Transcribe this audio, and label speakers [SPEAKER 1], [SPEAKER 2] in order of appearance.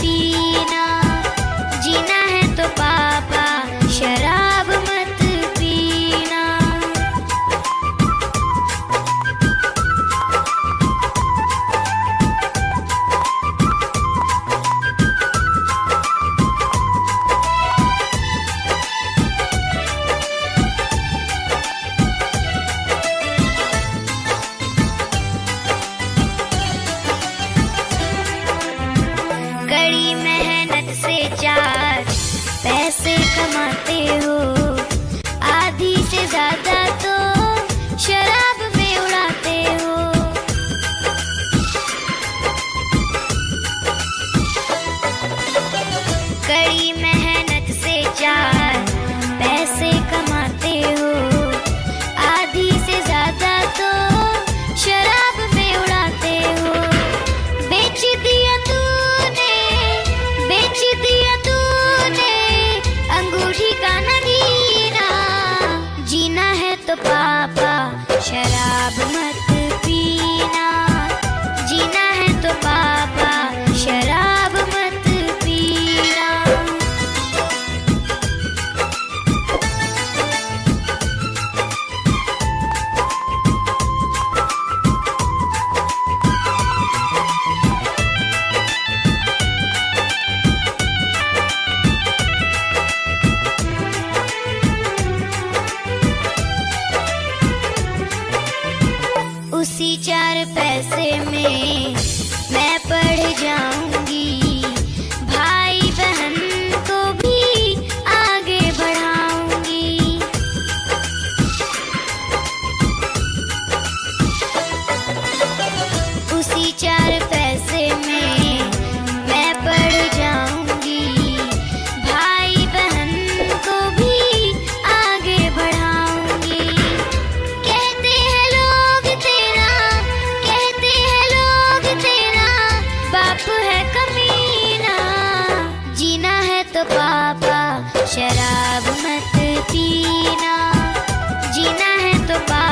[SPEAKER 1] पीना। जीना है तो पापा शराब मत पीना। कड़ी मेहनत से चार पैसे कमाते हो, आधी से ज्यादा तो शराब में उड़ाते हो। कड़ी मेहनत से चार पैसे कमाते हो, आधी से ज्यादा तो शराब में उड़ाते हो। बेच दिया तूने, बेच दिया तूने अंगूठी का नगीना। जीना है तो पापा शराब मत पीना। जीना है तो पापा शराब मत पीना। उसी चार पैसे में मैं पढ़ जाऊंगी, भाई बहन को भी आगे बढ़ाऊंगी। उसी चार पैसे में मैं पढ़ जाऊंगी, भाई बहन को भी आगे बढ़ाऊंगी। कहते हैं लोग तेरा, कहते हैं लोग तेरा बाप है कमीना। जीना है तो पापा शराब मत पीना। जीना है तो पापा